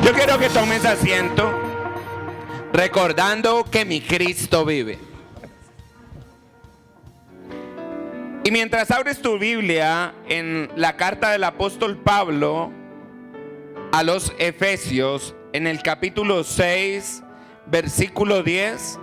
Yo quiero que tomes asiento, recordando que mi Cristo vive. Y mientras abres tu Biblia en la carta del apóstol Pablo a los Efesios, en el capítulo 6, versículo 10,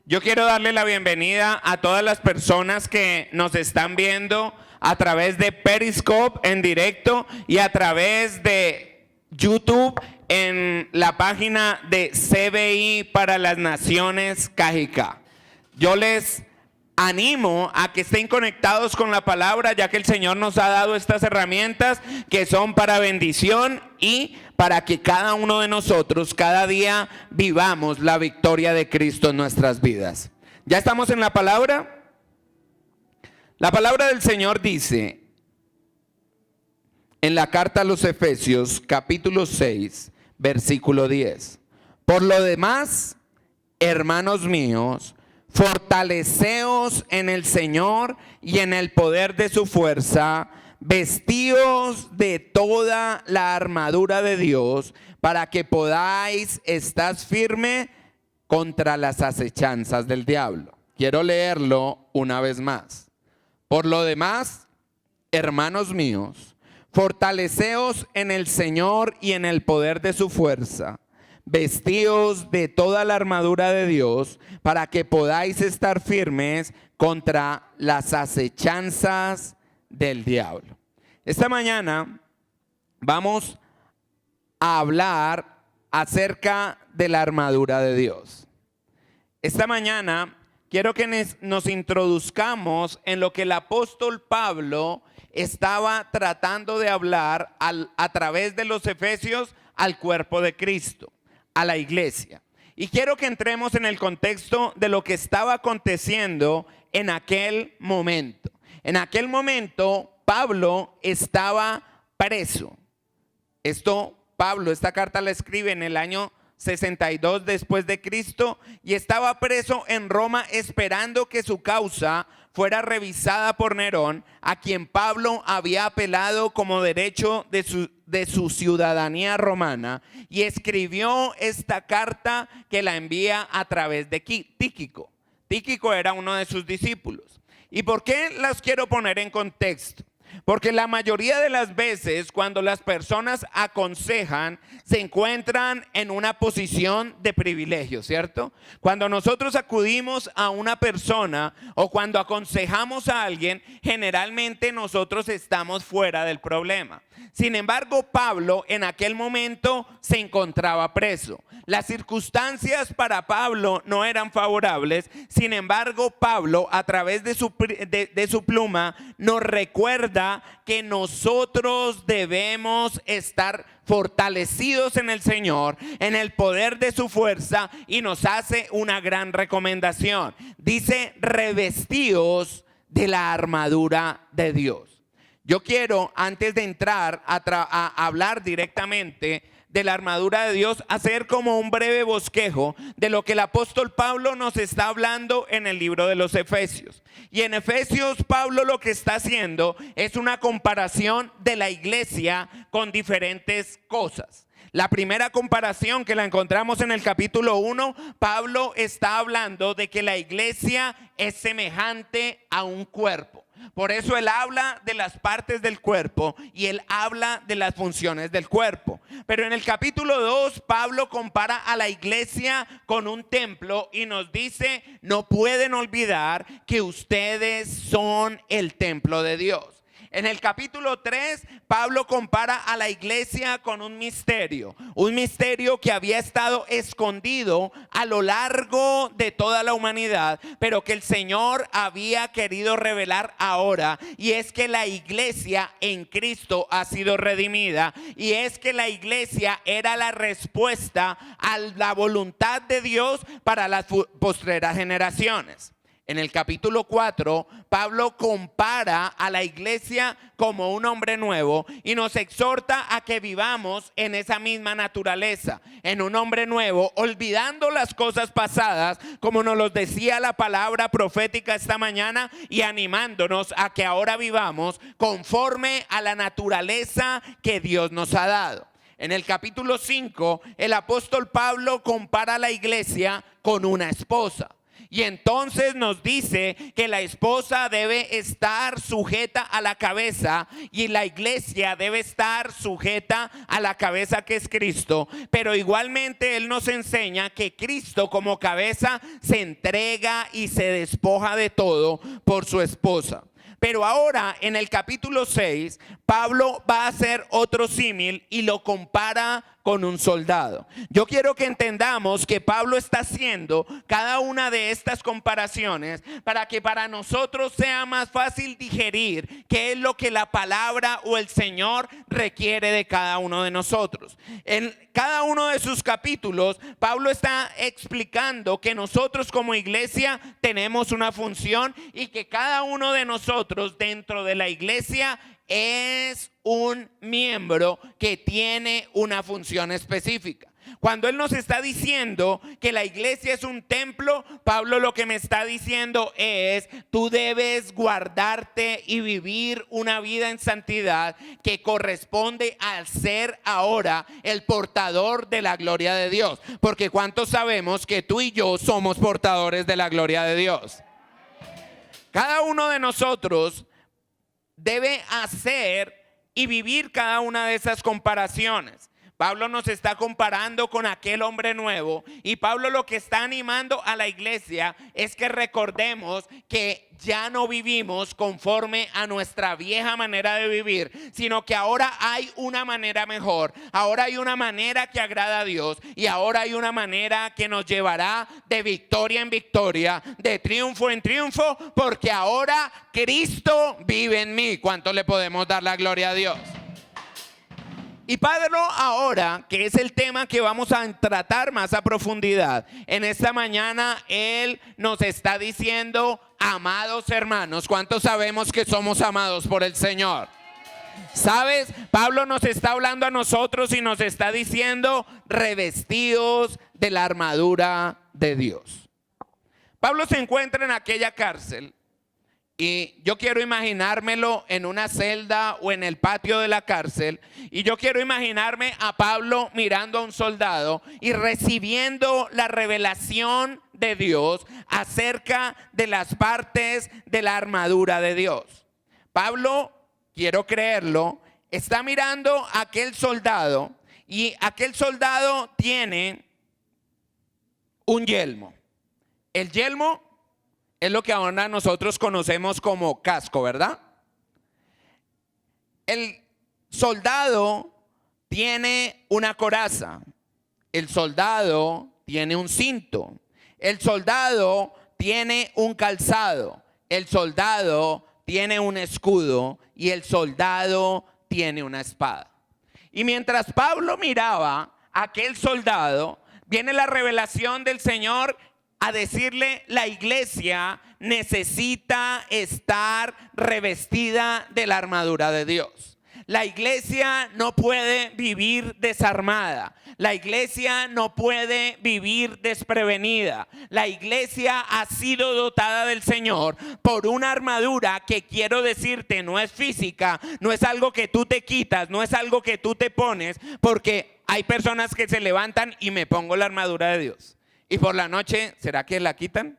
yo quiero darle la bienvenida a todas las personas que nos están viendo a través de Periscope en directo y a través de YouTube en la página de CBI para las Naciones Cajica. Yo les animo a que estén conectados con la palabra, ya que el Señor nos ha dado estas herramientas que son para bendición y para que cada uno de nosotros cada día vivamos la victoria de Cristo en nuestras vidas. ¿Ya estamos en la palabra? La palabra del Señor dice en la carta a los Efesios, capítulo 6, versículo 10. Por lo demás, hermanos míos, fortaleceos en el Señor y en el poder de su fuerza, vestíos de toda la armadura de Dios, para que podáis estar firme contra las acechanzas del diablo. Quiero leerlo una vez más. Por lo demás, hermanos míos, fortaleceos en el Señor y en el poder de su fuerza, vestíos de toda la armadura de Dios, para que podáis estar firmes contra las acechanzas del diablo. Esta mañana vamos a hablar acerca de la armadura de Dios. Esta mañana quiero que nos introduzcamos en lo que el apóstol Pablo estaba tratando de hablar a través de los Efesios al cuerpo de Cristo, a la iglesia. Y quiero que entremos en el contexto de lo que estaba aconteciendo en aquel momento. En aquel momento Pablo estaba preso. Esta carta la escribe en el año 62 después de Cristo y estaba preso en Roma esperando que su causa fuera revisada por Nerón, a quien Pablo había apelado como derecho de su ciudadanía romana, y escribió esta carta que la envía a través de Tíquico. Tíquico era uno de sus discípulos. ¿Y por qué las quiero poner en contexto? Porque la mayoría de las veces cuando las personas aconsejan se encuentran en una posición de privilegio, ¿cierto? Cuando nosotros acudimos a una persona o cuando aconsejamos a alguien, generalmente nosotros estamos fuera del problema. Sin embargo, Pablo en aquel momento se encontraba preso. Las circunstancias para Pablo no eran favorables. Sin embargo, Pablo a través de su pluma nos recuerda que nosotros debemos estar fortalecidos en el Señor, en el poder de su fuerza, y nos hace una gran recomendación. Dice: revestíos de la armadura de Dios. Yo quiero, antes de entrar a hablar directamente de la armadura de Dios, hacer como un breve bosquejo de lo que el apóstol Pablo nos está hablando en el libro de los Efesios. Y en Efesios, Pablo lo que está haciendo es una comparación de la iglesia con diferentes cosas. La primera comparación que la encontramos en el capítulo 1, Pablo está hablando de que la iglesia es semejante a un cuerpo. Por eso él habla de las partes del cuerpo y él habla de las funciones del cuerpo. Pero en el capítulo 2, Pablo compara a la iglesia con un templo y nos dice: no pueden olvidar que ustedes son el templo de Dios. En el capítulo 3, Pablo compara a la iglesia con un misterio que había estado escondido a lo largo de toda la humanidad, pero que el Señor había querido revelar ahora, y es que la iglesia en Cristo ha sido redimida, y es que la iglesia era la respuesta a la voluntad de Dios para las postreras generaciones. En el capítulo 4, Pablo compara a la iglesia como un hombre nuevo y nos exhorta a que vivamos en esa misma naturaleza, en un hombre nuevo, olvidando las cosas pasadas, como nos lo decía la palabra profética esta mañana, y animándonos a que ahora vivamos conforme a la naturaleza que Dios nos ha dado. En el capítulo 5, el apóstol Pablo compara a la iglesia con una esposa. Y entonces nos dice que la esposa debe estar sujeta a la cabeza y la iglesia debe estar sujeta a la cabeza que es Cristo. Pero igualmente Él nos enseña que Cristo como cabeza se entrega y se despoja de todo por su esposa. Pero ahora en el capítulo 6, Pablo va a hacer otro símil y lo compara con un soldado. Yo quiero que entendamos que Pablo está haciendo cada una de estas comparaciones para que para nosotros sea más fácil digerir qué es lo que la palabra o el Señor requiere de cada uno de nosotros. En cada uno de sus capítulos, Pablo está explicando que nosotros como iglesia tenemos una función y que cada uno de nosotros dentro de la iglesia es un miembro que tiene una función específica. Cuando él nos está diciendo que la iglesia es un templo, Pablo lo que me está diciendo es: tú debes guardarte y vivir una vida en santidad que corresponde al ser ahora el portador de la gloria de Dios. Porque ¿cuántos sabemos que tú y yo somos portadores de la gloria de Dios? Cada uno de nosotros debe hacer y vivir cada una de esas comparaciones. Pablo nos está comparando con aquel hombre nuevo y Pablo lo que está animando a la iglesia es que recordemos que ya no vivimos conforme a nuestra vieja manera de vivir, sino que ahora hay una manera mejor, ahora hay una manera que agrada a Dios y ahora hay una manera que nos llevará de victoria en victoria, de triunfo en triunfo, porque ahora Cristo vive en mí. ¿Cuánto le podemos dar la gloria a Dios? Y Pablo ahora, que es el tema que vamos a tratar más a profundidad, en esta mañana él nos está diciendo: amados hermanos. ¿Cuántos sabemos que somos amados por el Señor? ¿Sabes? Pablo nos está hablando a nosotros y nos está diciendo: revestidos de la armadura de Dios. Pablo se encuentra en aquella cárcel. Y yo quiero imaginármelo en una celda o en el patio de la cárcel. Y yo quiero imaginarme a Pablo mirando a un soldado y recibiendo la revelación de Dios acerca de las partes de la armadura de Dios. Pablo, quiero creerlo, está mirando a aquel soldado y aquel soldado tiene un yelmo. El yelmo es lo que ahora nosotros conocemos como casco, ¿verdad? El soldado tiene una coraza. El soldado tiene un cinto. El soldado tiene un calzado. El soldado tiene un escudo. Y el soldado tiene una espada. Y mientras Pablo miraba a aquel soldado, viene la revelación del Señor a decirle: la iglesia necesita estar revestida de la armadura de Dios. La iglesia no puede vivir desarmada. La iglesia no puede vivir desprevenida. La iglesia ha sido dotada del Señor por una armadura que, quiero decirte, no es física, no es algo que tú te quitas, no es algo que tú te pones, porque hay personas que se levantan y me pongo la armadura de Dios. Y por la noche, ¿será que la quitan?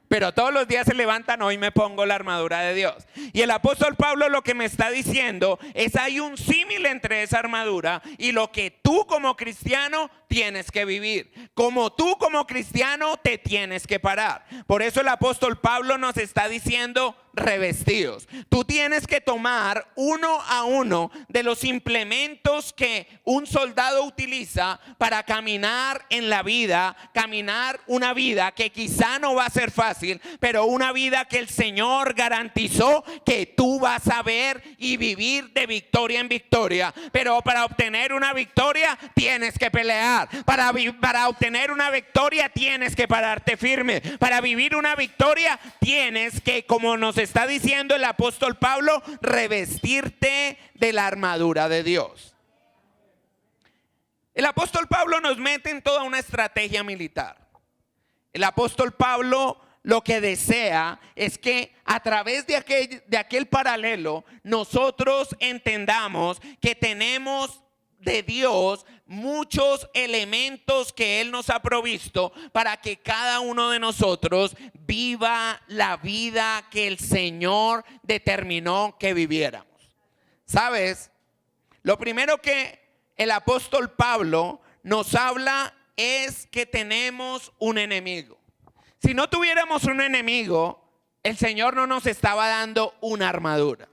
Pero todos los días se levantan: hoy me pongo la armadura de Dios. Y el apóstol Pablo lo que me está diciendo es: hay un símil entre esa armadura y lo que tú como cristiano tienes que vivir. Como tú como cristiano te tienes que parar. Por eso el apóstol Pablo nos está diciendo: revestidos. Tú tienes que tomar uno a uno de los implementos que un soldado utiliza para caminar en la vida, caminar una vida que quizá no va a ser fácil, pero una vida que el Señor garantizó que tú vas a ver y vivir de victoria en victoria. Pero para obtener una victoria tienes que pelear. Para obtener una victoria tienes que pararte firme. Para vivir una victoria tienes que, como nos está diciendo el apóstol Pablo, revestirte de la armadura de Dios. El apóstol Pablo nos mete en toda una estrategia militar. El apóstol Pablo lo que desea es que a través de aquel paralelo nosotros entendamos que tenemos de Dios muchos elementos que Él nos ha provisto para que cada uno de nosotros viva la vida que el Señor determinó que viviéramos. ¿Sabes? Lo primero que el apóstol Pablo nos habla es que tenemos un enemigo. Si no tuviéramos un enemigo, el Señor no nos estaba dando una armadura.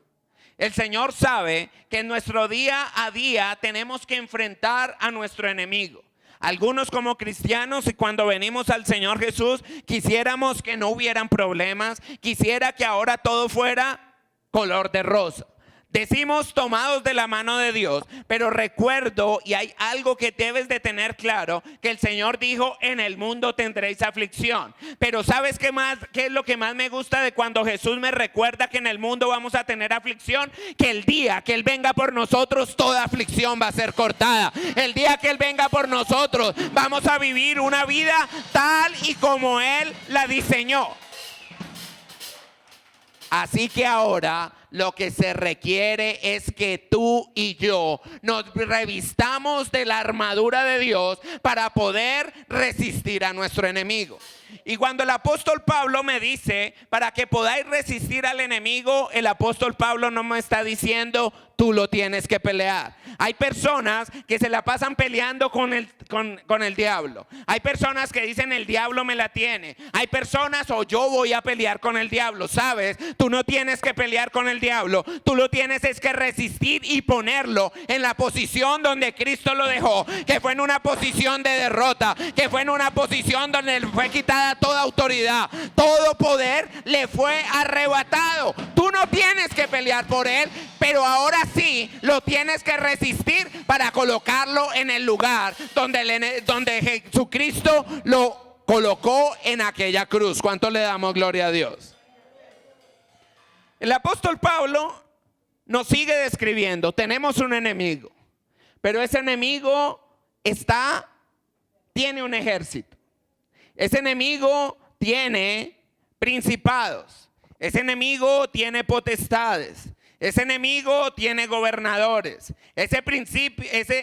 El Señor sabe que en nuestro día a día tenemos que enfrentar a nuestro enemigo. Algunos como cristianos, y cuando venimos al Señor Jesús, quisiéramos que no hubieran problemas, quisiera que ahora todo fuera color de rosa. Decimos tomados de la mano de Dios, pero recuerdo, y hay algo que debes de tener claro, que el Señor dijo: en el mundo tendréis aflicción. Pero ¿sabes qué más? ¿Qué es lo que más me gusta de cuando Jesús me recuerda que en el mundo vamos a tener aflicción? Que el día que Él venga por nosotros, toda aflicción va a ser cortada. El día que Él venga por nosotros, vamos a vivir una vida tal y como Él la diseñó. Así que ahora lo que se requiere es que tú y yo nos revistamos de la armadura de Dios para poder resistir a nuestro enemigo. Y cuando el apóstol Pablo me dice, para que podáis resistir al enemigo, el apóstol Pablo no me está diciendo, tú lo tienes que pelear. Hay personas que se la pasan peleando con el diablo. Hay personas que dicen, el diablo me la tiene. Hay personas, o yo voy a pelear con el diablo. ¿Sabes? Tú no tienes que pelear con el diablo. Tú lo tienes es que resistir y ponerlo en la posición donde Cristo lo dejó, que fue en una posición de derrota, que fue en una posición donde le fue quitada toda autoridad, todo poder le fue arrebatado. Tú no tienes que pelear por él, pero ahora sí lo tienes que resistir para colocarlo en el lugar donde Jesucristo lo colocó en aquella cruz. ¿Cuánto le damos gloria a Dios? El apóstol Pablo nos sigue describiendo, tenemos un enemigo, pero ese enemigo tiene un ejército. Ese enemigo tiene principados. Ese enemigo tiene potestades. Ese enemigo tiene gobernadores. Ese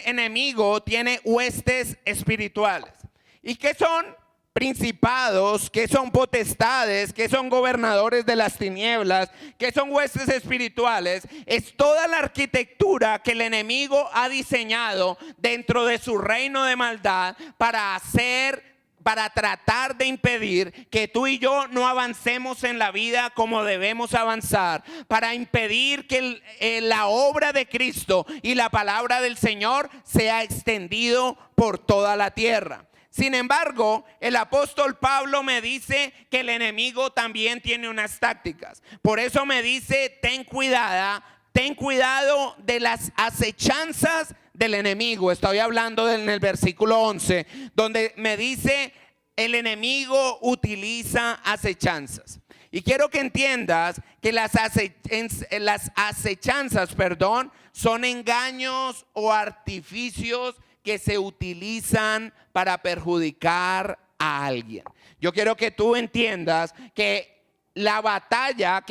enemigo tiene huestes espirituales. ¿Y qué son principados? ¿Qué son potestades? ¿Qué son gobernadores de las tinieblas? ¿Qué son huestes espirituales? Es toda la arquitectura que el enemigo ha diseñado dentro de su reino de maldad para tratar de impedir que tú y yo no avancemos en la vida como debemos avanzar, para impedir que la obra de Cristo y la palabra del Señor sea extendido por toda la tierra. Sin embargo, el apóstol Pablo me dice que el enemigo también tiene unas tácticas. Por eso me dice, ten cuidado de las acechanzas del enemigo. Estoy hablando en el versículo 11, donde me dice, el enemigo utiliza acechanzas. Y quiero que entiendas que las acechanzas, son engaños o artificios que se utilizan para perjudicar a alguien. Yo quiero que tú entiendas que la batalla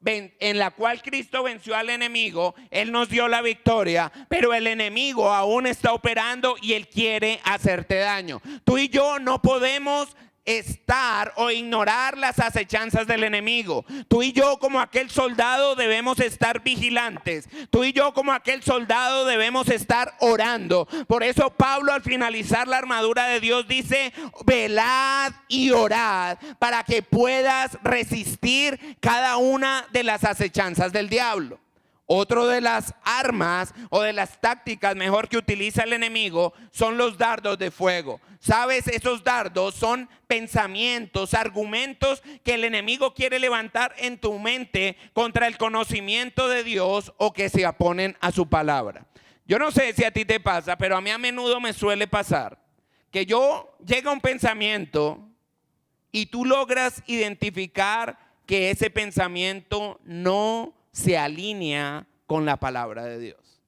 en la cual Cristo venció al enemigo, Él nos dio la victoria, pero el enemigo aún está operando y Él quiere hacerte daño. Tú y yo no podemos estar o ignorar las acechanzas del enemigo. Tú y yo, como aquel soldado, debemos estar vigilantes. Tú y yo, como aquel soldado, debemos estar orando. Por eso Pablo, al finalizar la armadura de Dios, dice, velad y orad para que puedas resistir cada una de las acechanzas del diablo. Otro de las armas o de las tácticas mejor que utiliza el enemigo son los dardos de fuego. ¿Sabes? Esos dardos son pensamientos, argumentos que el enemigo quiere levantar en tu mente contra el conocimiento de Dios o que se oponen a su palabra. Yo no sé si a ti te pasa, pero a mí a menudo me suele pasar que llega un pensamiento y tú logras identificar que ese pensamiento no se alinea con la palabra de Dios.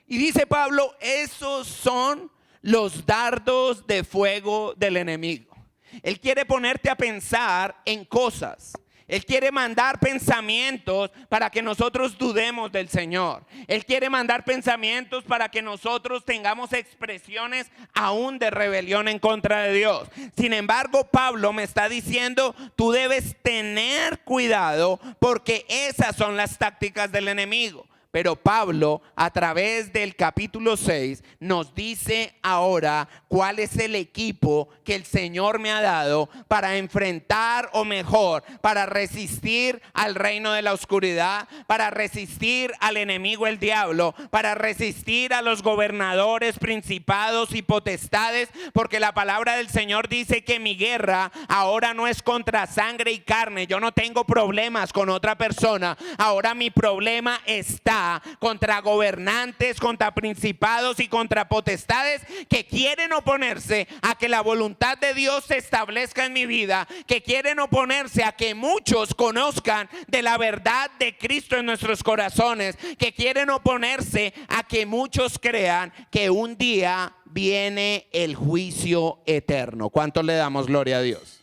Y dice Pablo, esos son los dardos de fuego del enemigo. Él quiere ponerte a pensar en cosas. Él quiere mandar pensamientos para que nosotros dudemos del Señor. Él quiere mandar pensamientos para que nosotros tengamos expresiones aún de rebelión en contra de Dios. Sin embargo, Pablo me está diciendo, tú debes tener cuidado porque esas son las tácticas del enemigo. Pero Pablo, a través del capítulo 6, nos dice ahora cuál es el equipo que el Señor me ha dado para enfrentar, o mejor, para resistir al reino de la oscuridad, para resistir al enemigo, el diablo, para resistir a los gobernadores, principados y potestades, porque la palabra del Señor dice que mi guerra ahora no es contra sangre y carne. Yo no tengo problemas con otra persona. Ahora mi problema está contra gobernantes, contra principados y contra potestades que quieren oponerse a que la voluntad de Dios se establezca en mi vida, que quieren oponerse a que muchos conozcan de la verdad de Cristo en nuestros corazones, que quieren oponerse a que muchos crean que un día viene el juicio eterno. ¿Cuánto le damos gloria a Dios?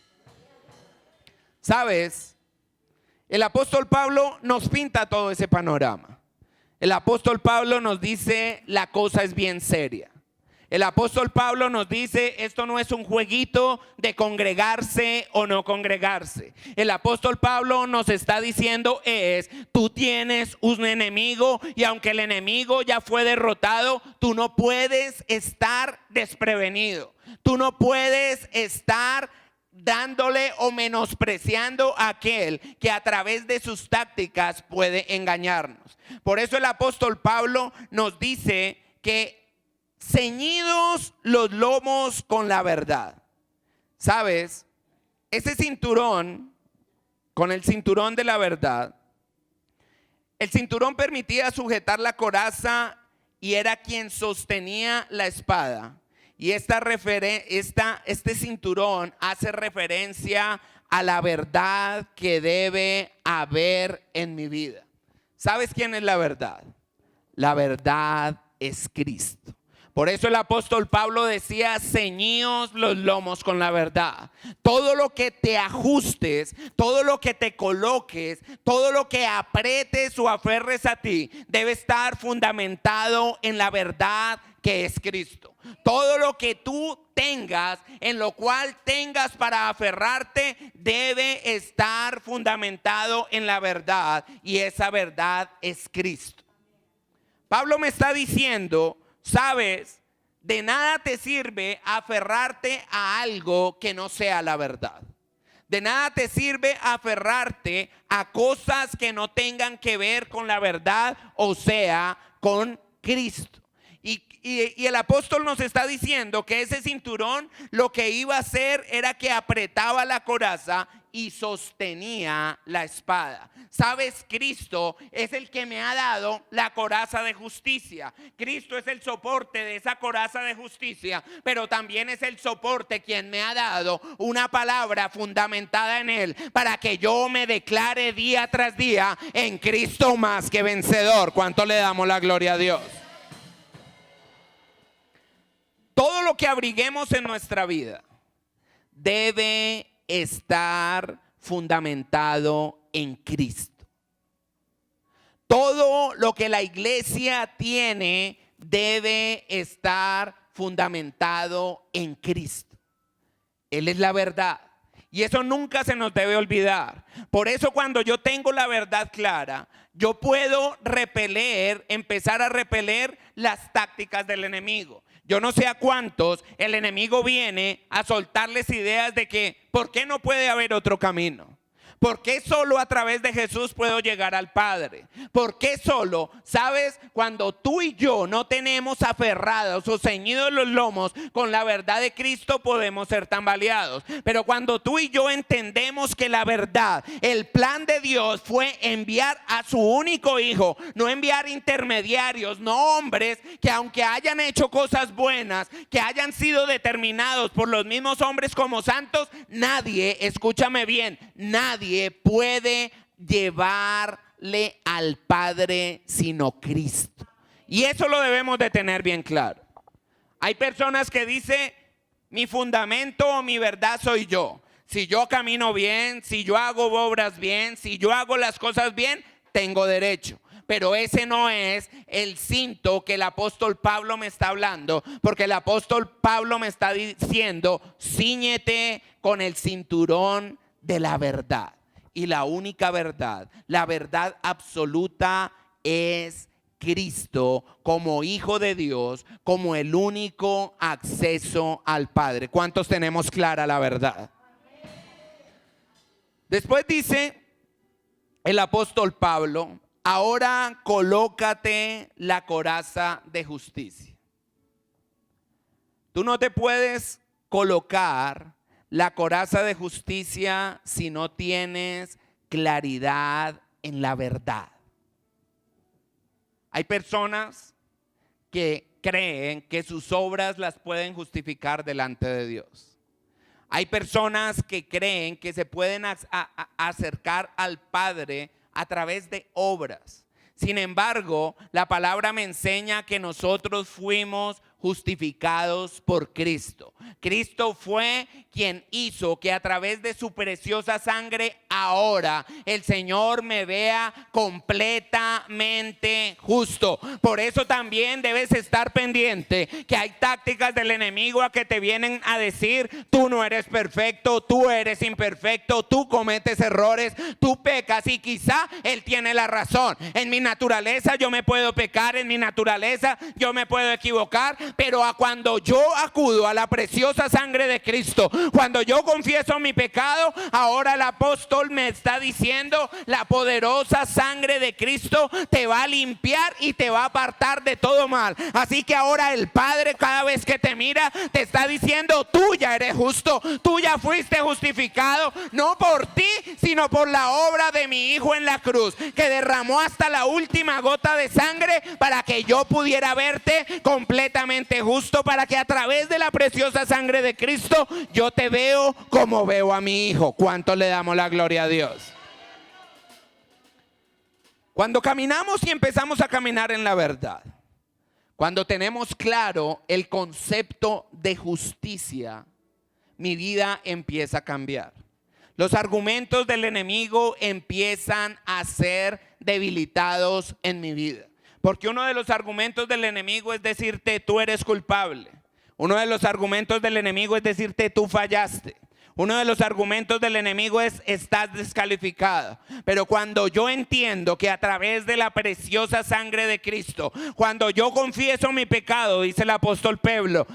¿Sabes? El apóstol Pablo nos pinta todo ese panorama. El apóstol Pablo nos dice, la cosa es bien seria. El apóstol Pablo nos dice, esto no es un jueguito de congregarse o no congregarse. El apóstol Pablo nos está diciendo tú tienes un enemigo y aunque el enemigo ya fue derrotado, tú no puedes estar desprevenido. Tú no puedes estar dándole o menospreciando a aquel que a través de sus tácticas puede engañarnos. Por eso el apóstol Pablo nos dice que ceñidos los lomos con la verdad. ¿Sabes? Ese cinturón, con el cinturón de la verdad, el cinturón permitía sujetar la coraza y era quien sostenía la espada. Y este cinturón hace referencia a la verdad que debe haber en mi vida. ¿Sabes quién es la verdad? La verdad es Cristo. Por eso el apóstol Pablo decía, ceñíos los lomos con la verdad. Todo lo que te ajustes, todo lo que te coloques, todo lo que apretes o aferres a ti, debe estar fundamentado en la verdad que es Cristo. Todo lo que tú tengas, en lo cual tengas para aferrarte, debe estar fundamentado en la verdad, y esa verdad es Cristo. Pablo me está diciendo, sabes, de nada te sirve aferrarte a algo que no sea la verdad. De nada te sirve aferrarte a cosas que no tengan que ver con la verdad, o sea, con Cristo. Y el apóstol nos está diciendo que ese cinturón lo que iba a hacer era que apretaba la coraza y sostenía la espada. ¿Sabes? Cristo es el que me ha dado la coraza de justicia. Cristo es el soporte de esa coraza de justicia, pero también es el soporte quien me ha dado una palabra fundamentada en él para que yo me declare día tras día en Cristo más que vencedor. ¿Cuánto le damos la gloria a Dios? Todo lo que abriguemos en nuestra vida debe estar fundamentado en Cristo. Todo lo que la iglesia tiene debe estar fundamentado en Cristo. Él es la verdad. Y eso nunca se nos debe olvidar. Por eso cuando yo tengo la verdad clara, yo puedo empezar a repeler las tácticas del enemigo. Yo no sé a cuántos el enemigo viene a soltarles ideas de que ¿por qué no puede haber otro camino? ¿Por qué solo a través de Jesús puedo llegar al Padre? ¿Por qué solo? ¿Sabes? Cuando tú y yo no tenemos aferrados o ceñidos los lomos con la verdad de Cristo, podemos ser tambaleados. Pero cuando tú y yo entendemos que la verdad, el plan de Dios fue enviar a su único hijo, no enviar intermediarios, no hombres que aunque hayan hecho cosas buenas, que hayan sido determinados por los mismos hombres como santos, nadie, escúchame bien, nadie puede llevarle al Padre sino Cristo. Y eso lo debemos de tener bien claro. Hay personas que dicen, mi fundamento o mi verdad soy yo. Si yo camino bien, si yo hago obras bien, si yo hago las cosas bien, tengo derecho. Pero ese no es el cinto que el apóstol Pablo me está hablando, porque el apóstol Pablo me está diciendo: cíñete con el cinturón de la verdad. Y la única verdad, la verdad absoluta, es Cristo como Hijo de Dios, como el único acceso al Padre. ¿Cuántos tenemos clara la verdad? Después dice el apóstol Pablo: ahora colócate la coraza de justicia. Tú no te puedes colocar la coraza de justicia si no tienes claridad en la verdad. Hay personas que creen que sus obras las pueden justificar delante de Dios. Hay personas que creen que se pueden acercar al Padre a través de obras. Sin embargo, la palabra me enseña que nosotros fuimos justificados por Cristo. Cristo fue quien hizo que a través de su preciosa sangre ahora el Señor me vea completamente justo. Por eso también debes estar pendiente que hay tácticas del enemigo a que te vienen a decir: tú no eres perfecto, tú eres imperfecto, tú cometes errores, tú pecas, y quizá él tiene la razón. En mi naturaleza yo me puedo pecar, en mi naturaleza yo me puedo equivocar, pero cuando yo acudo a la preciosa sangre de Cristo, cuando yo confieso mi pecado, ahora el apóstol me está diciendo: la poderosa sangre de Cristo te va a limpiar y te va a apartar de todo mal. Así que ahora el Padre, cada vez que te mira, te está diciendo: tú ya eres justo, tú ya fuiste justificado, no por ti, sino por la obra de mi Hijo en la cruz, que derramó hasta la última gota de sangre para que yo pudiera verte completamente justo, para que a través de la preciosa sangre de Cristo yo te veo como veo a mi Hijo. ¿Cuánto le damos la gloria a Dios? Cuando caminamos y empezamos a caminar en la verdad, cuando tenemos claro el concepto de justicia, mi vida empieza a cambiar. Los argumentos del enemigo empiezan a ser debilitados en mi vida. Porque uno de los argumentos del enemigo es decirte: tú eres culpable. Uno de los argumentos del enemigo es decirte: tú fallaste. Uno de los argumentos del enemigo es: estás descalificado. Pero cuando yo entiendo que a través de la preciosa sangre de Cristo, cuando yo confieso mi pecado, dice el apóstol Pedro,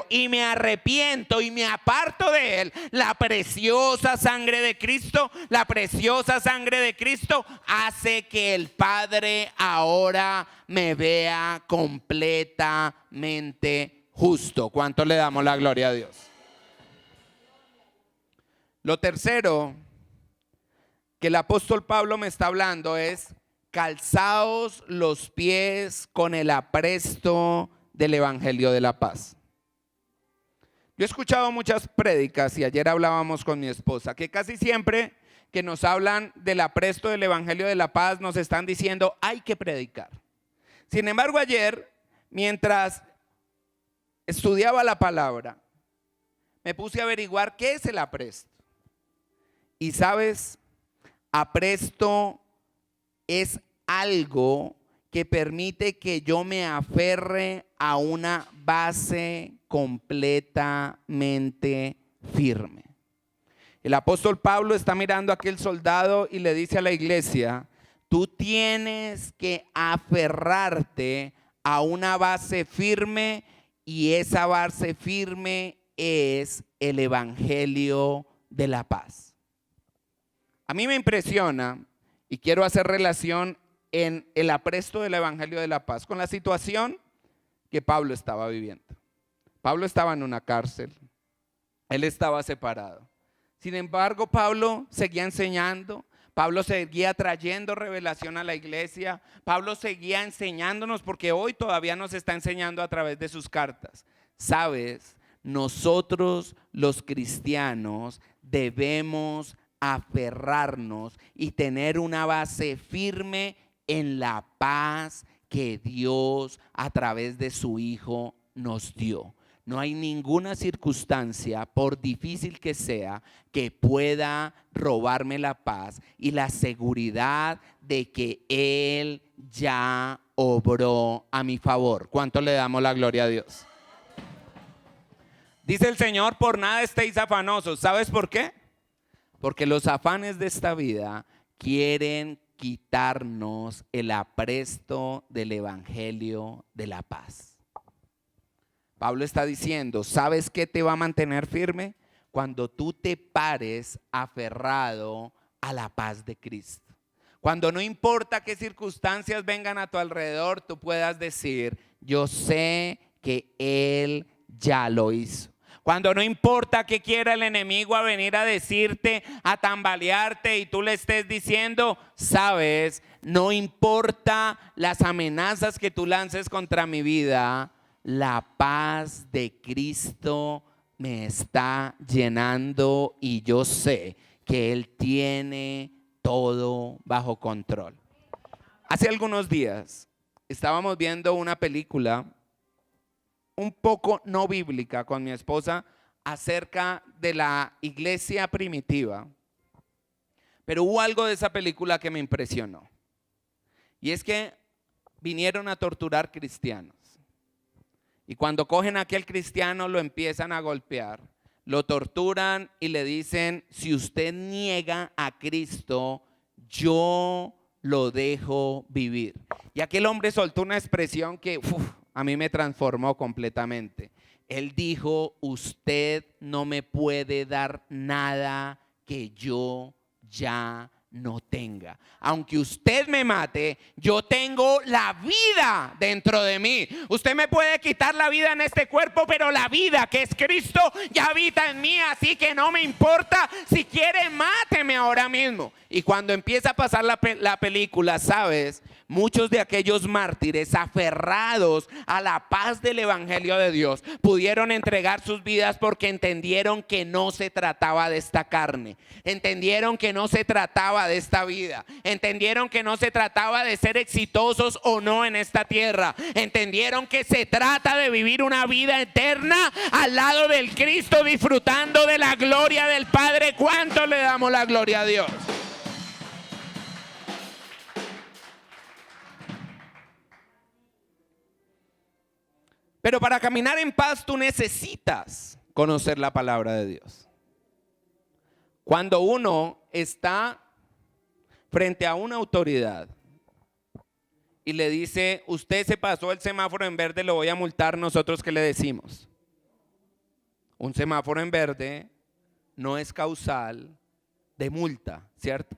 y me arrepiento y me aparto de él, la preciosa sangre de Cristo, la preciosa sangre de Cristo hace que el Padre ahora me vea completamente justo. ¿Cuánto le damos la gloria a Dios? Lo tercero que el apóstol Pablo me está hablando es: calzaos los pies con el apresto del evangelio de la paz. Yo he escuchado muchas prédicas, y ayer hablábamos con mi esposa, que casi siempre que nos hablan del apresto del evangelio de la paz nos están diciendo: hay que predicar. Sin embargo, ayer, mientras estudiaba la palabra, me puse a averiguar qué es el apresto. Y sabes, apresto es algo que permite que yo me aferre a una base completamente firme. El apóstol Pablo está mirando a aquel soldado y le dice a la iglesia: tú tienes que aferrarte a una base firme, y esa base firme es el evangelio de la paz. A mí me impresiona, y quiero hacer relación en el apresto del evangelio de la paz con la situación que Pablo estaba viviendo. Pablo estaba en una cárcel, él estaba separado. Sin embargo, Pablo seguía enseñando, Pablo seguía trayendo revelación a la iglesia, Pablo seguía enseñándonos, porque hoy todavía nos está enseñando a través de sus cartas. ¿Sabes? Nosotros los cristianos debemos aferrarnos y tener una base firme en la paz que Dios a través de su Hijo nos dio. No hay ninguna circunstancia, por difícil que sea, que pueda robarme la paz y la seguridad de que Él ya obró a mi favor. ¿Cuánto le damos la gloria a Dios? Dice el Señor, por nada estéis afanosos. ¿Sabes por qué? Porque los afanes de esta vida quieren quitarnos el apresto del evangelio de la paz. Pablo está diciendo, ¿sabes qué te va a mantener firme? Cuando tú te pares aferrado a la paz de Cristo. Cuando no importa qué circunstancias vengan a tu alrededor, tú puedas decir, yo sé que Él ya lo hizo. Cuando no importa qué quiera el enemigo a venir a decirte, a tambalearte y tú le estés diciendo, sabes, no importa las amenazas que tú lances contra mi vida, la paz de Cristo me está llenando y yo sé que Él tiene todo bajo control. Hace algunos días estábamos viendo una película un poco no bíblica con mi esposa acerca de la iglesia primitiva, pero hubo algo de esa película que me impresionó, y es que vinieron a torturar cristianos, y cuando cogen a aquel cristiano lo empiezan a golpear, lo torturan y le dicen, si usted niega a Cristo, yo lo dejo vivir. Y aquel hombre soltó una expresión que a mí me transformó completamente. Él dijo, usted no me puede dar nada que yo ya no tenga. Aunque usted me mate, yo tengo la vida dentro de mí. Usted me puede quitar la vida en este cuerpo, pero la vida que es Cristo ya habita en mí, así que no me importa. Si quiere, máteme ahora mismo. Y cuando empieza a pasar la película, ¿sabes? Muchos de aquellos mártires aferrados a la paz del evangelio de Dios pudieron entregar sus vidas porque entendieron que no se trataba de esta carne, entendieron que no se trataba de esta vida, entendieron que no se trataba de ser exitosos o no en esta tierra, entendieron que se trata de vivir una vida eterna al lado del Cristo, disfrutando de la gloria del Padre. ¿Cuánto le damos la gloria a Dios? Pero para caminar en paz tú necesitas conocer la palabra de Dios. Cuando uno está frente a una autoridad y le dice, usted se pasó el semáforo en verde, lo voy a multar, nosotros ¿qué le decimos? Un semáforo en verde no es causal de multa, ¿cierto?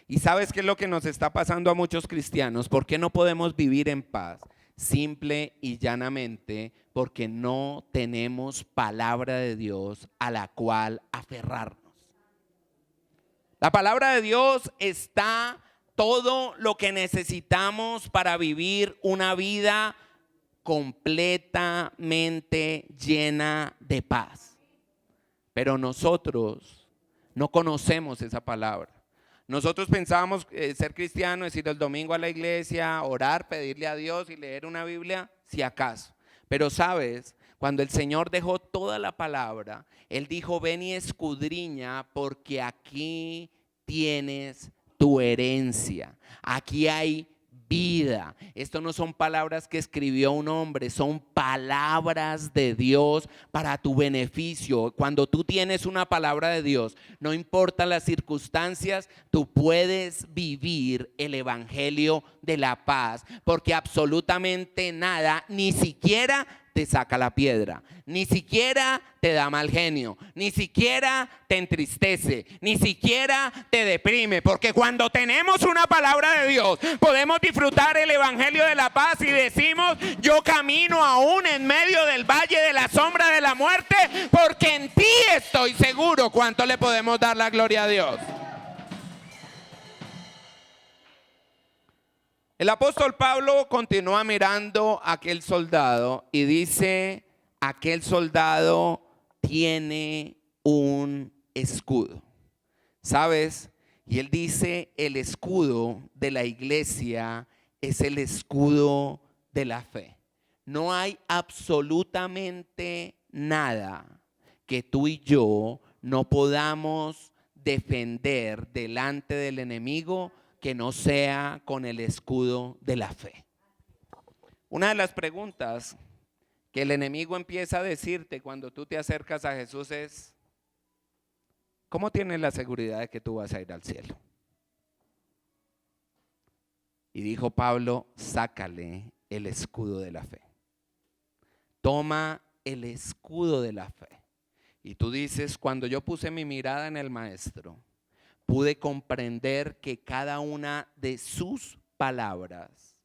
¿Y sabes qué es lo que nos está pasando a muchos cristianos? ¿Por qué no podemos vivir en paz? Simple y llanamente porque no tenemos palabra de Dios a la cual aferrarnos. La palabra de Dios está todo lo que necesitamos para vivir una vida completamente llena de paz. Pero nosotros no conocemos esa palabra. Nosotros pensábamos ser cristianos es ir el domingo a la iglesia, orar, pedirle a Dios y leer una Biblia, si acaso. Pero sabes, cuando el Señor dejó toda la palabra, Él dijo, ven y escudriña porque aquí tienes tu herencia. Aquí hay vida. Esto no son palabras que escribió un hombre, son palabras de Dios para tu beneficio. Cuando tú tienes una palabra de Dios, no importa las circunstancias, tú puedes vivir el evangelio de la paz, porque absolutamente nada, ni siquiera te saca la piedra, ni siquiera te da mal genio, ni siquiera te entristece, ni siquiera te deprime, porque cuando tenemos una palabra de Dios podemos disfrutar el evangelio de la paz y decimos, yo camino aún en medio del valle de la sombra de la muerte, porque en ti estoy seguro. ¿Cuánto le podemos dar la gloria a Dios? El apóstol Pablo continúa mirando a aquel soldado y dice, aquel soldado tiene un escudo. ¿Sabes? Y él dice, el escudo de la iglesia es el escudo de la fe. No hay absolutamente nada que tú y yo no podamos defender delante del enemigo que no sea con el escudo de la fe. Una de las preguntas que el enemigo empieza a decirte cuando tú te acercas a Jesús es: ¿cómo tienes la seguridad de que tú vas a ir al cielo? Y dijo Pablo: sácale el escudo de la fe. Toma el escudo de la fe. Y tú dices: cuando yo puse mi mirada en el Maestro, pude comprender que cada una de sus palabras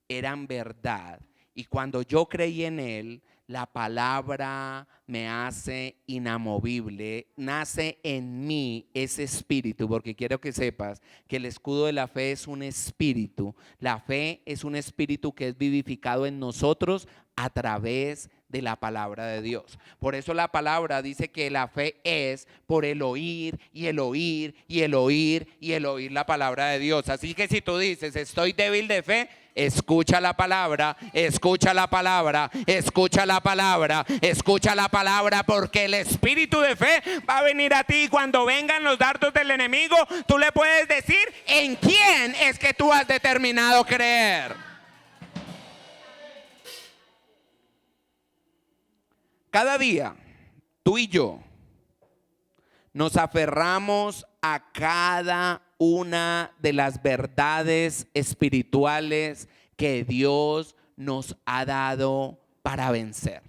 eran verdad. Y cuando yo creí en Él, la palabra me hace inamovible. Nace en mí ese espíritu, porque quiero que sepas que el escudo de la fe es un espíritu. La fe es un espíritu que es vivificado en nosotros a través de la palabra de Dios. Por eso la palabra dice que la fe es por el oír y el oír y el oír y el oír la palabra de Dios. Así que si tú dices: estoy débil de fe, escucha la palabra, escucha la palabra, escucha la palabra, escucha la palabra, porque el espíritu de fe va a venir a ti. Cuando vengan los dardos del enemigo, tú le puedes decir en quién es que tú has determinado creer. Cada día, tú y yo nos aferramos a cada una de las verdades espirituales que Dios nos ha dado para vencer.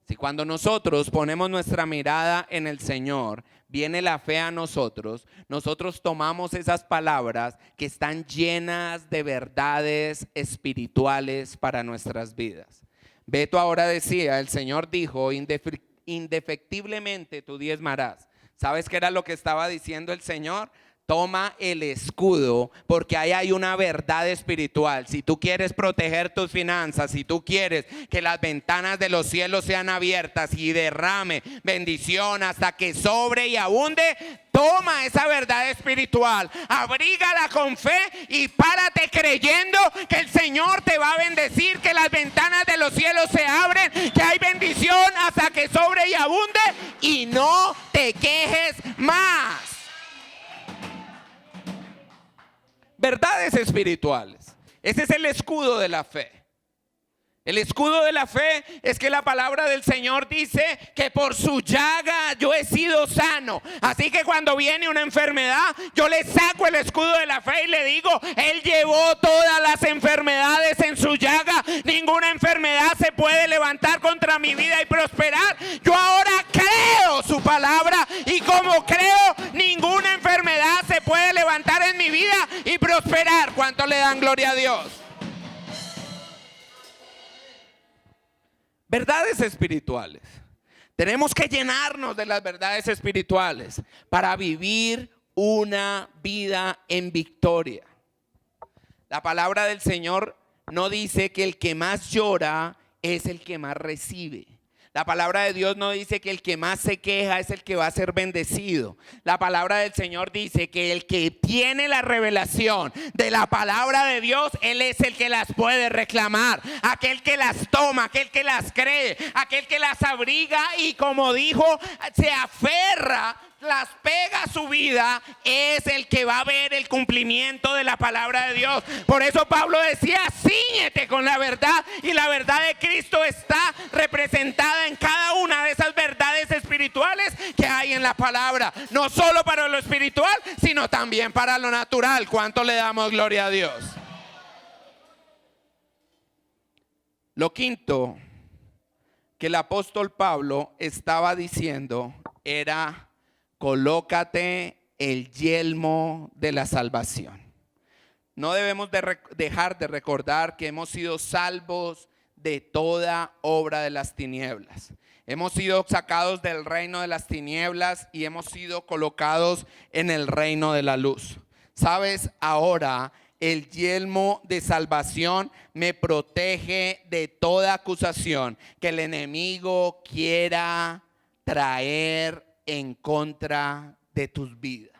Si cuando nosotros ponemos nuestra mirada en el Señor, viene la fe a nosotros, nosotros tomamos esas palabras que están llenas de verdades espirituales para nuestras vidas. Beto ahora decía, el Señor dijo: indefectiblemente tú diezmarás. ¿Sabes qué era lo que estaba diciendo el Señor? Toma el escudo, porque ahí hay una verdad espiritual. Si tú quieres proteger tus finanzas, si tú quieres que las ventanas de los cielos sean abiertas y derrame bendición hasta que sobre y abunde, toma esa verdad espiritual, abrígala con fe y párate creyendo que el Señor te va a bendecir, que las ventanas de los cielos se abren, que hay bendición hasta que sobre y abunde, y no te quejes más. Verdades espirituales. Ese es el escudo de la fe. El escudo de la fe es que la palabra del Señor dice que por su llaga yo he sido sano. Así que cuando viene una enfermedad, yo le saco el escudo de la fe y le digo: Él llevó todas las enfermedades en su llaga. Ninguna enfermedad se puede levantar contra mi vida y prosperar. Yo ahora creo su palabra, y como creo, ninguna enfermedad se puede levantar en mi vida y prosperar. ¿Cuánto le dan gloria a Dios? Verdades espirituales. Tenemos que llenarnos de las verdades espirituales para vivir una vida en victoria. La palabra del Señor no dice que el que más llora es el que más recibe. La palabra de Dios no dice que el que más se queja es el que va a ser bendecido. La palabra del Señor dice que el que tiene la revelación de la palabra de Dios, Él es el que las puede reclamar. Aquel que las toma, aquel que las cree, aquel que las abriga y, como dijo, se aferra, las pega a su vida, es el que va a ver el cumplimiento de la palabra de Dios. Por eso Pablo decía: cíñete con la verdad, y la verdad de Cristo está representada en cada una de esas verdades espirituales que hay en la palabra, no solo para lo espiritual, sino también para lo natural. ¿Cuánto le damos gloria a Dios? Lo quinto que el apóstol Pablo estaba diciendo era: colócate el yelmo de la salvación. No debemos dejar de recordar que hemos sido salvos de toda obra de las tinieblas. Hemos sido sacados del reino de las tinieblas y hemos sido colocados en el reino de la luz. ¿Sabes? Ahora el yelmo de salvación me protege de toda acusación que el enemigo quiera traer en contra de tus vidas.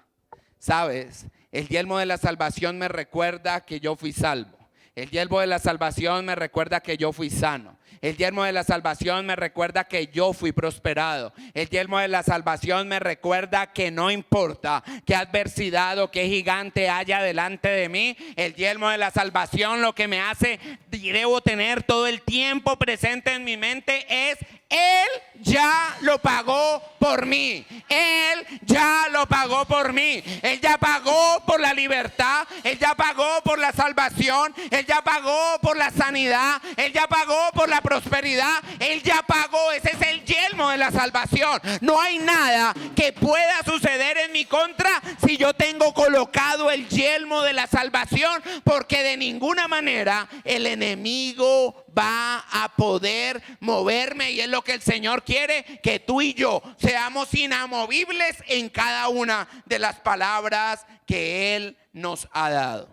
¿Sabes? El yelmo de la salvación me recuerda que yo fui salvo. El yelmo de la salvación me recuerda que yo fui sano. El yelmo de la salvación me recuerda que yo fui prosperado. El yelmo de la salvación me recuerda que no importa qué adversidad o qué gigante haya delante de mí. El yelmo de la salvación lo que me hace y debo tener todo el tiempo presente en mi mente es: Él ya lo pagó por mí. Él ya lo pagó por mí. Él ya pagó por la libertad. Él ya pagó por la salvación. Él ya pagó por la sanidad. Él ya pagó por la prosperidad. Él ya pagó. Ese es el yelmo de la salvación. No hay nada que pueda suceder en mi contra si yo tengo colocado el yelmo de la salvación, porque de ninguna manera el enemigo va a poder moverme, y es lo que el Señor quiere, que tú y yo seamos inamovibles en cada una de las palabras que Él nos ha dado.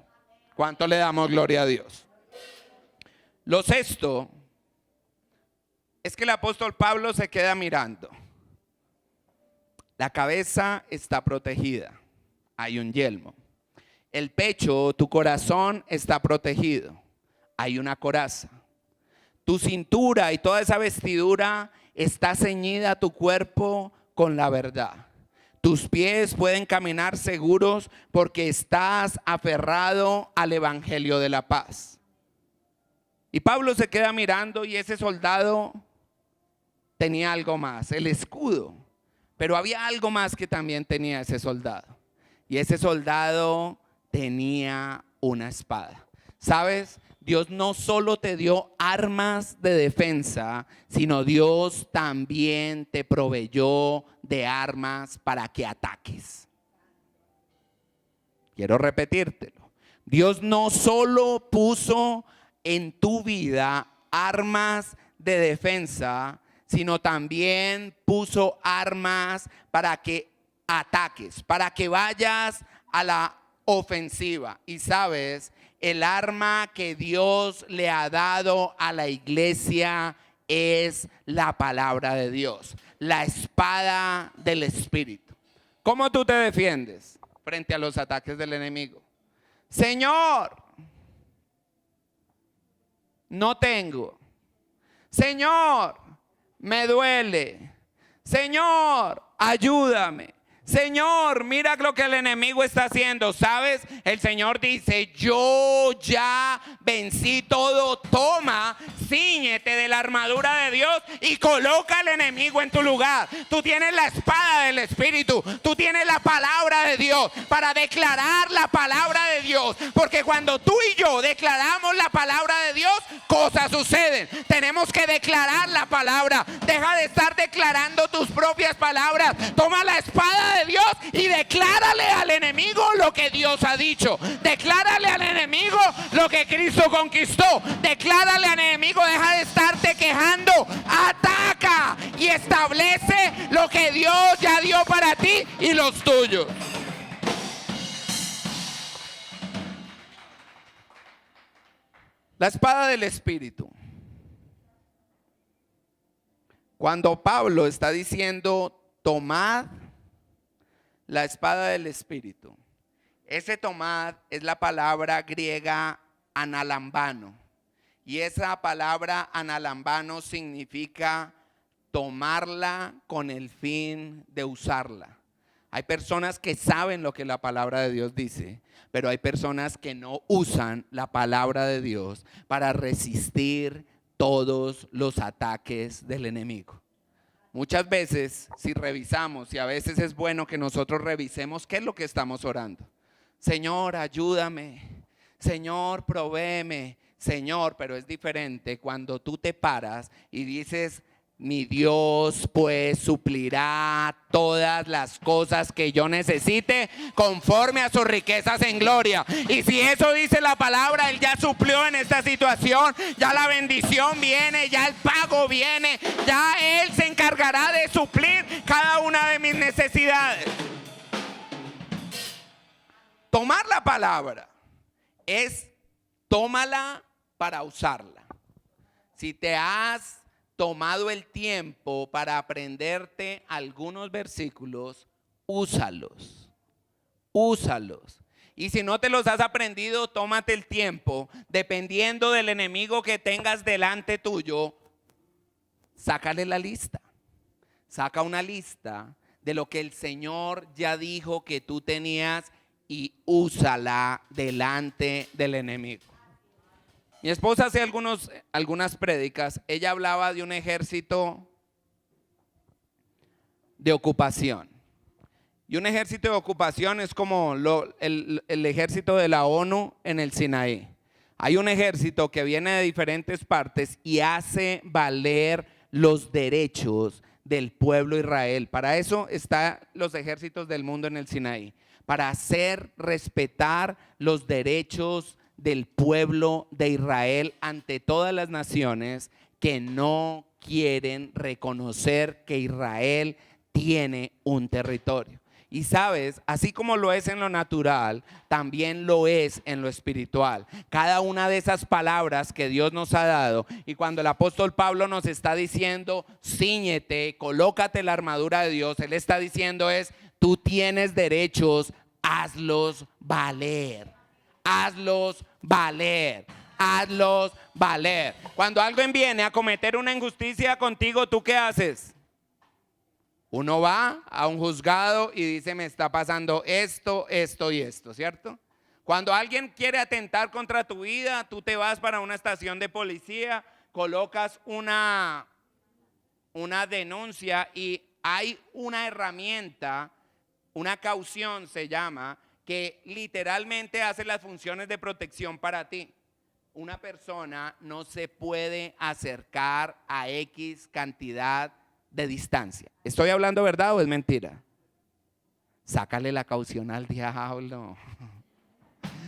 ¿Cuánto le damos gloria a Dios? Lo sexto es que el apóstol Pablo se queda mirando. La cabeza está protegida, hay un yelmo. El pecho, tu corazón está protegido, hay una coraza. Tu cintura y toda esa vestidura está ceñida a tu cuerpo con la verdad. Tus pies pueden caminar seguros porque estás aferrado al evangelio de la paz. Y Pablo se queda mirando, y ese soldado tenía algo más, el escudo. Pero había algo más que también tenía ese soldado. Y ese soldado tenía una espada. ¿Sabes? Dios no solo te dio armas de defensa, sino Dios también te proveyó de armas para que ataques. Quiero repetírtelo. Dios no solo puso en tu vida armas de defensa, sino también puso armas para que ataques, para que vayas a la ofensiva. Y sabes, el arma que Dios le ha dado a la iglesia es la palabra de Dios, la espada del Espíritu. ¿Cómo tú te defiendes frente a los ataques del enemigo? Señor, no tengo. Señor, me duele. Señor, ayúdame. Señor, mira lo que el enemigo está haciendo. ¿Sabes? El Señor dice: yo ya vencí todo. Toma, cíñete de la armadura de Dios y coloca al enemigo en tu lugar. Tú tienes la espada del Espíritu. Tú tienes la palabra de Dios para declarar la palabra de Dios. Porque cuando tú y yo declaramos la palabra de Dios, cosas suceden. Tenemos que declarar la palabra. Deja de estar declarando tus propias palabras. Toma la espada de Dios y declárale al enemigo lo que Dios ha dicho. Declárale al enemigo lo que Cristo conquistó. Declárale al enemigo: deja de estarte quejando, ataca y establece lo que Dios ya dio para ti y los tuyos. La espada del Espíritu. Cuando Pablo está diciendo: tomad la espada del Espíritu, ese tomad es la palabra griega analambano. Y esa palabra analambano significa tomarla con el fin de usarla. Hay personas que saben lo que la palabra de Dios dice, pero hay personas que no usan la palabra de Dios para resistir todos los ataques del enemigo. Muchas veces, si revisamos, y a veces es bueno que nosotros revisemos qué es lo que estamos orando. Señor, ayúdame. Señor, provéeme. Señor, pero es diferente cuando tú te paras y dices: mi Dios pues suplirá todas las cosas que yo necesite conforme a sus riquezas en gloria. Y si eso dice la palabra, Él ya suplió en esta situación. Ya la bendición viene, ya el pago viene, ya Él se encargará de suplir cada una de mis necesidades. Tomar la palabra es: tómala para usarla. Si te has tomado el tiempo para aprenderte algunos versículos, úsalos. Y si no te los has aprendido, tómate el tiempo, dependiendo del enemigo que tengas delante tuyo, sácale la lista. Saca una lista de lo que el Señor ya dijo que tú tenías y úsala delante del enemigo. Mi esposa hace algunas prédicas. Ella hablaba de un ejército de ocupación. Y un ejército de ocupación es como el ejército de la ONU en el Sinaí. Hay un ejército que viene de diferentes partes y hace valer los derechos del pueblo de Israel. Para eso están los ejércitos del mundo en el Sinaí, para hacer respetar los derechos del pueblo de Israel ante todas las naciones que no quieren reconocer que Israel tiene un territorio. Y sabes, así como lo es en lo natural, también lo es en lo espiritual. Cada una de esas palabras que Dios nos ha dado, y cuando el apóstol Pablo nos está diciendo, cíñete, colócate la armadura de Dios, él está diciendo es, tú tienes derechos, hazlos valer, hazlos valer. Hazlos valer. Cuando alguien viene a cometer una injusticia contigo, ¿tú qué haces? Uno va a un juzgado y dice, me está pasando esto, esto y esto, ¿cierto? Cuando alguien quiere atentar contra tu vida, tú te vas para una estación de policía, colocas una denuncia y hay una herramienta, una caución se llama, que literalmente hace las funciones de protección para ti. Una persona no se puede acercar a X cantidad de distancia. ¿Estoy hablando verdad o es mentira? Sácale la caución al diablo.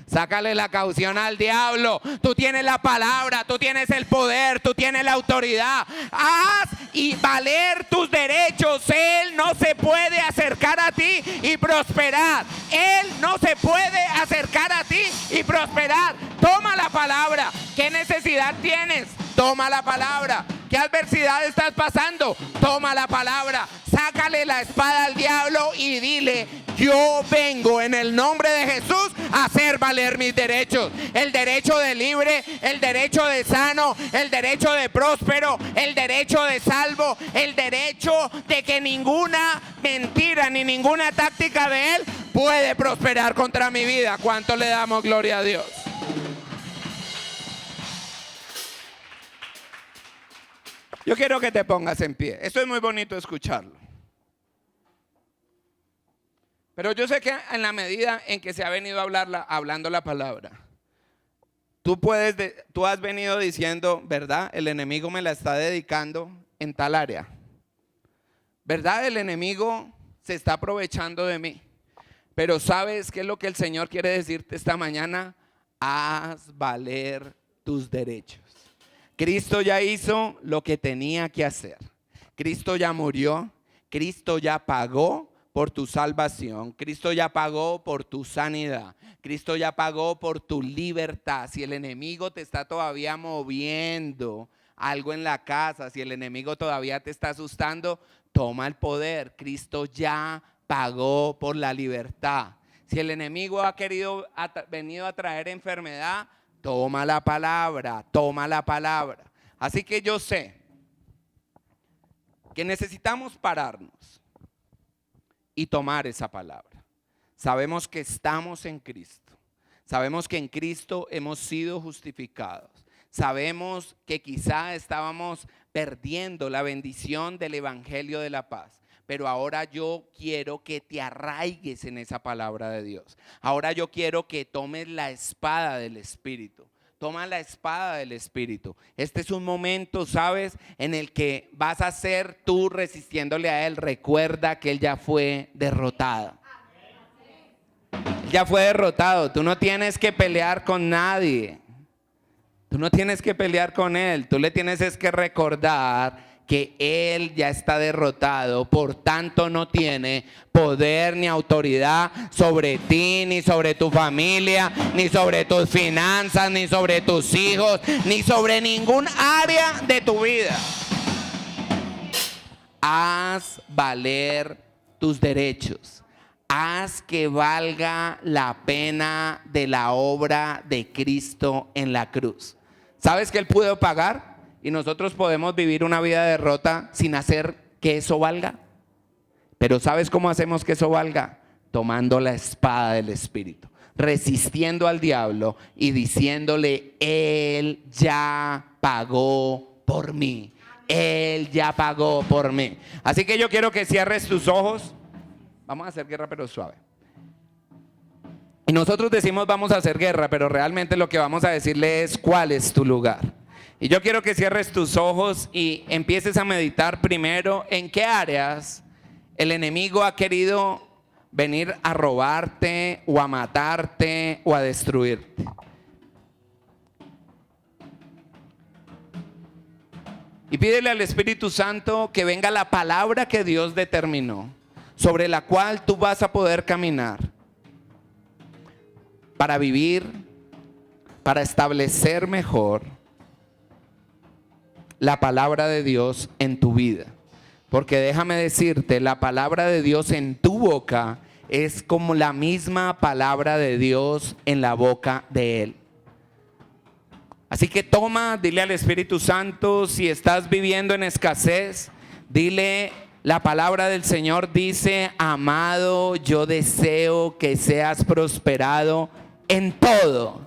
Sácale la caución al diablo. Tú tienes la palabra, tú tienes el poder, tú tienes la autoridad. Haz y valer tus derechos. Él no se puede acercar a ti y prosperar. Él no se puede acercar a ti y prosperar. Toma la palabra. ¿Qué necesidad tienes? Toma la palabra. ¿Qué adversidad estás pasando? Toma la palabra. Sácale la espada al diablo y dile, yo vengo en el nombre de Jesús a hacer valer mis derechos. El derecho de libre, el derecho de sano, el derecho de próspero, el derecho de salvo, el derecho de que ninguna mentira ni ninguna táctica de él puede prosperar contra mi vida. ¿Cuánto le damos gloria a Dios? Yo quiero que te pongas en pie. Esto es muy bonito escucharlo. Pero yo sé que en la medida en que se ha venido hablando la palabra, tú has venido diciendo, ¿verdad? El enemigo me la está dedicando en tal área. ¿Verdad? El enemigo se está aprovechando de mí. Pero ¿sabes qué es lo que el Señor quiere decirte esta mañana? Haz valer tus derechos. Cristo ya hizo lo que tenía que hacer. Cristo ya murió. Cristo ya pagó por tu salvación. Cristo ya pagó por tu sanidad. Cristo ya pagó por tu libertad. Si el enemigo te está todavía moviendo algo en la casa, si el enemigo todavía te está asustando, toma el poder. Cristo ya pagó por la libertad. Si el enemigo ha venido a traer enfermedad, toma la palabra, toma la palabra. Así que yo sé que necesitamos pararnos y tomar esa palabra. Sabemos que estamos en Cristo. Sabemos que en Cristo hemos sido justificados. Sabemos que quizá estábamos perdiendo la bendición del evangelio de la paz. Pero ahora yo quiero que te arraigues en esa palabra de Dios. Ahora yo quiero que tomes la espada del Espíritu. Toma la espada del Espíritu. Este es un momento, ¿sabes?, en el que vas a ser tú resistiéndole a Él. Recuerda que Él ya fue derrotado. Ya fue derrotado. Tú no tienes que pelear con nadie. Tú no tienes que pelear con Él. Tú le tienes que recordar que Él ya está derrotado, por tanto no tiene poder ni autoridad sobre ti, ni sobre tu familia, ni sobre tus finanzas, ni sobre tus hijos, ni sobre ningún área de tu vida. Haz valer tus derechos. haz que valga la pena de la obra de Cristo en la cruz. ¿Sabes que Él pudo pagar? Y nosotros podemos vivir una vida de derrota sin hacer que eso valga. Pero ¿sabes cómo hacemos que eso valga? Tomando la espada del Espíritu, resistiendo al diablo y diciéndole: Él ya pagó por mí. Él ya pagó por mí. Así que yo quiero que cierres tus ojos. Vamos a hacer guerra, pero suave. Y nosotros decimos vamos a hacer guerra, pero realmente lo que vamos a decirle es: ¿cuál es tu lugar? Y yo quiero que cierres tus ojos y empieces a meditar primero en qué áreas el enemigo ha querido venir a robarte o a matarte o a destruirte. Y pídele al Espíritu Santo que venga la palabra que Dios determinó, sobre la cual tú vas a poder caminar para vivir, para establecer mejor la palabra de Dios en tu vida. Porque déjame decirte, la palabra de Dios en tu boca es como la misma palabra de Dios en la boca de Él. Así que toma, dile al Espíritu Santo, si estás viviendo en escasez, dile: la palabra del Señor dice: amado, yo deseo que seas prosperado en todo.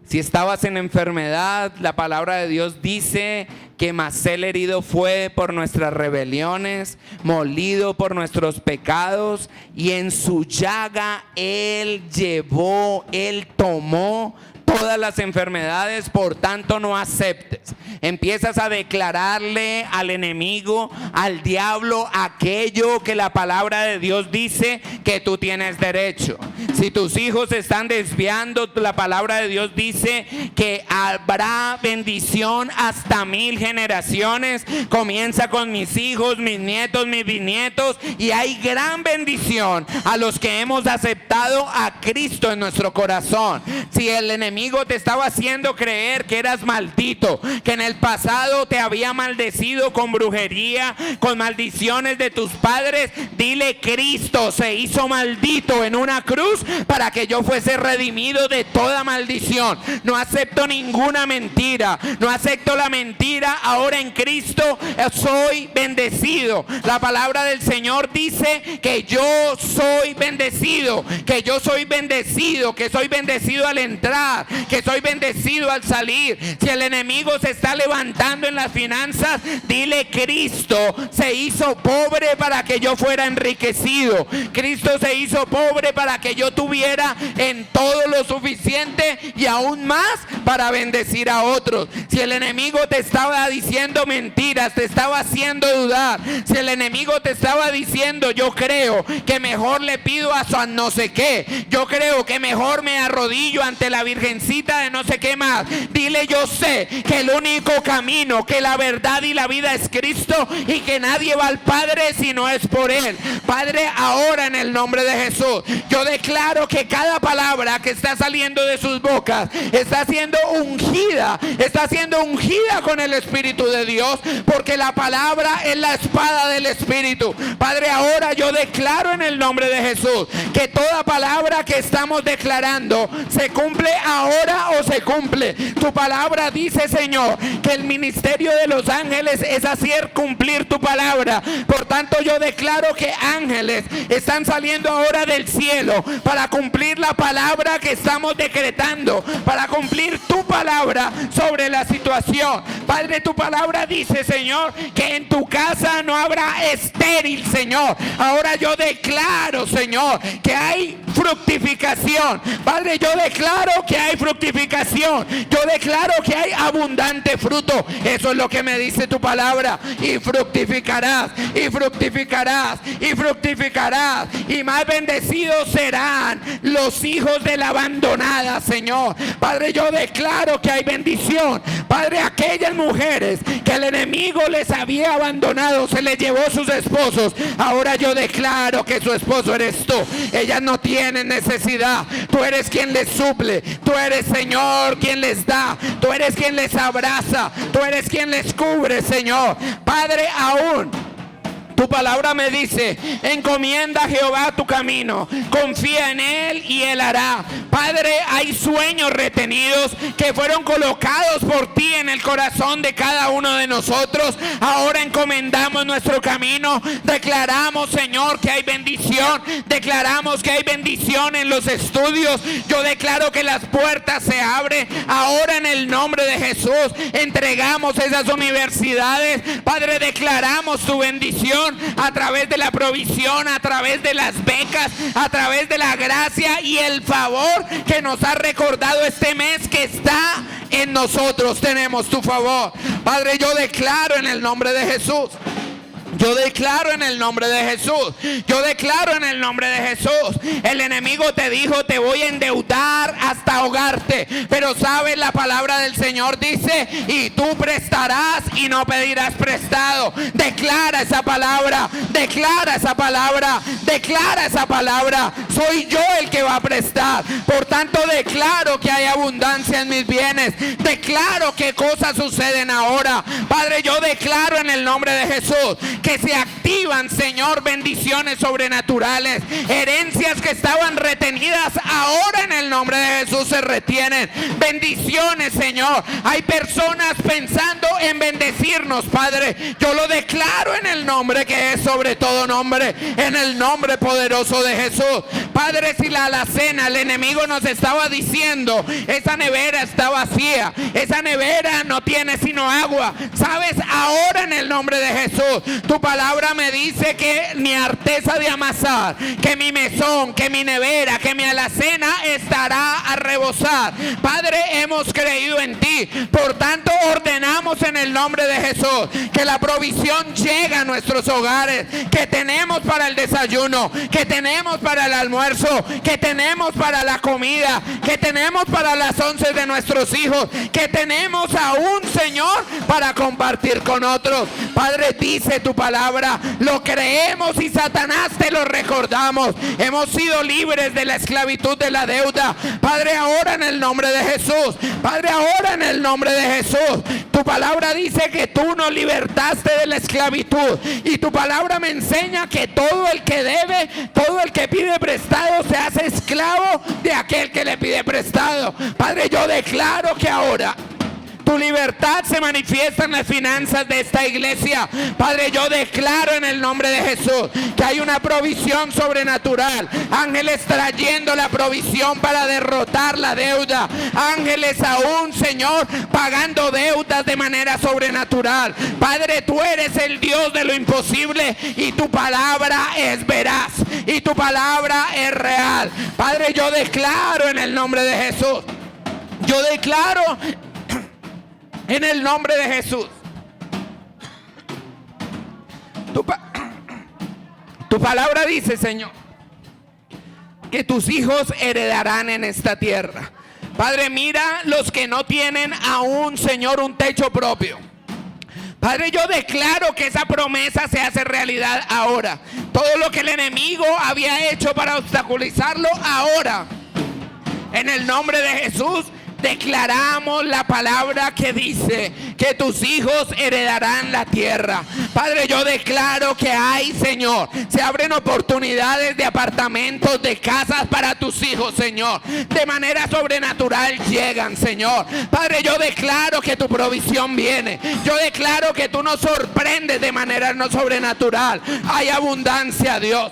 Si estabas en enfermedad, la palabra de Dios dice que mas Él herido fue por nuestras rebeliones, molido por nuestros pecados, y en su llaga Él llevó, Él tomó todas las enfermedades. Por tanto, no aceptes. Empiezas a declararle al enemigo, al diablo, aquello que la palabra de Dios dice que tú tienes derecho. Si tus hijos se están desviando, la palabra de Dios dice que habrá bendición hasta 1000 generaciones. Comienza con mis hijos, mis nietos, mis bisnietos, y hay gran bendición a los que hemos aceptado a Cristo en nuestro corazón. Si el enemigo te estaba haciendo creer que eras maldito, que en el pasado te había maldecido con brujería, con maldiciones de tus padres, dile: Cristo se hizo maldito en una cruz para que yo fuese redimido de toda maldición. No acepto ninguna mentira, no acepto la mentira. Ahora en Cristo soy bendecido. La palabra del Señor dice que yo soy bendecido, que yo soy bendecido, que soy bendecido al entrar, que soy bendecido al salir. Si el enemigo se está levantando en las finanzas, dile: Cristo se hizo pobre para que yo fuera enriquecido. Cristo se hizo pobre para que yo tuviera en todo lo suficiente y aún más para bendecir a otros. Si el enemigo te estaba diciendo mentiras, te estaba haciendo dudar, si el enemigo te estaba diciendo: yo creo que mejor le pido a San no sé qué, yo creo que mejor me arrodillo ante la Virgencita de no sé qué más, dile: yo sé que el único camino, que la verdad y la vida es Cristo, y que nadie va al Padre si no es por Él. Padre, ahora en el nombre de Jesús, yo declaro que cada palabra que está saliendo de sus bocas está siendo ungida con el Espíritu de Dios, porque la palabra es la espada del Espíritu. Padre, ahora yo declaro en el nombre de Jesús que toda palabra que estamos declarando se cumple ahora o se cumple. Tu palabra dice, Señor, que el ministerio de los ángeles es hacer cumplir tu palabra. Por tanto, yo declaro que ángeles están saliendo ahora del cielo para cumplir la palabra que estamos decretando, para cumplir tu palabra sobre la situación. Padre, tu palabra dice, Señor, que en tu casa no habrá estéril, Señor. Ahora yo declaro, Señor, que hay fructificación. Padre, yo declaro que hay fructificación. Yo declaro que hay abundante fruto. Eso es lo que me dice tu palabra. Y fructificarás, y fructificarás, y fructificarás. Y más bendecidos serán los hijos de la abandonada, Señor. Padre, yo declaro que hay bendición. Padre, aquellas mujeres que el enemigo les había abandonado, se les llevó sus esposos. Ahora yo declaro que su esposo eres tú. Ellas no tienen necesidad. Tú eres quien les suple. Tú eres, Señor, quien les da. Tú eres quien les abraza. Tú eres quien les cubre, Señor. Padre, aún Tu palabra me dice: encomienda a Jehová tu camino, confía en Él y Él hará. Padre, hay sueños retenidos que fueron colocados por ti en el corazón de cada uno de nosotros. Ahora encomendamos nuestro camino. Declaramos, Señor, que hay bendición. Declaramos que hay bendición en los estudios. Yo declaro que las puertas se abren ahora en el nombre de Jesús. Entregamos esas universidades. Padre, declaramos tu bendición a través de la provisión, a través de las becas, a través de la gracia y el favor que nos ha recordado este mes que está en nosotros. Tenemos tu favor. Padre, yo declaro en el nombre de Jesús. Yo declaro en el nombre de Jesús. Yo declaro en el nombre de Jesús. El enemigo te dijo: te voy a endeudar hasta ahogarte. Pero sabes, la palabra del Señor dice: y tú prestarás y no pedirás prestado. Declara esa palabra. Declara esa palabra. Declara esa palabra. Soy yo el que va a prestar. Por tanto, declaro que hay abundancia en mis bienes. Declaro que cosas suceden ahora. Padre, yo declaro en el nombre de Jesús que se activan, Señor, bendiciones sobrenaturales. Herencias que estaban retenidas, ahora en el nombre de Jesús se retienen. Bendiciones, Señor. Hay personas pensando en bendecirnos, Padre. Yo lo declaro en el nombre que es sobre todo nombre, en el nombre poderoso de Jesús. Padre, si la alacena, el enemigo nos estaba diciendo: esa nevera está vacía, esa nevera no tiene sino agua. Sabes, ahora en el nombre de Jesús, tu palabra me dice que mi arteza de amasar, que mi mesón, que mi nevera, que mi alacena estará a rebosar. Padre, hemos creído en ti. Por tanto, ordenamos en el nombre de Jesús que la provisión llegue a nuestros hogares, que tenemos para el desayuno, que tenemos para el almuerzo, que tenemos para la comida, que tenemos para las 11 de nuestros hijos, que tenemos aún, Señor, para compartir con otros. Padre, dice tu palabra, lo creemos y Satanás te lo recordamos. Hemos sido libres de la esclavitud de la deuda. Padre, ahora en el nombre de Jesús. Padre, ahora en el nombre de Jesús. Tu palabra dice que tú nos libertaste de la esclavitud. Y tu palabra me enseña que todo el que debe, todo el que pide prestado, se hace esclavo de aquel que le pide prestado. Padre, yo declaro que ahora tu libertad se manifiesta en las finanzas de esta iglesia. Padre, yo declaro en el nombre de Jesús que hay una provisión sobrenatural. Ángeles trayendo la provisión para derrotar la deuda. Ángeles aún, Señor, pagando deudas de manera sobrenatural. Padre, tú eres el Dios de lo imposible y tu palabra es veraz y tu palabra es real. Padre, yo declaro en el nombre de Jesús. Yo declaro en el nombre de Jesús. Tu palabra dice, Señor, que tus hijos heredarán en esta tierra. Padre, mira los que no tienen aún, Señor, un techo propio. Padre, yo declaro que esa promesa se hace realidad ahora. Todo lo que el enemigo había hecho para obstaculizarlo, ahora, en el nombre de Jesús, declaramos la palabra que dice que tus hijos heredarán la tierra. Padre, yo declaro que hay, Señor, se abren oportunidades de apartamentos, de casas para tus hijos, Señor. De manera sobrenatural llegan, Señor. Padre, yo declaro que tu provisión viene. Yo declaro que tú nos sorprendes de manera no sobrenatural. Hay abundancia, Dios.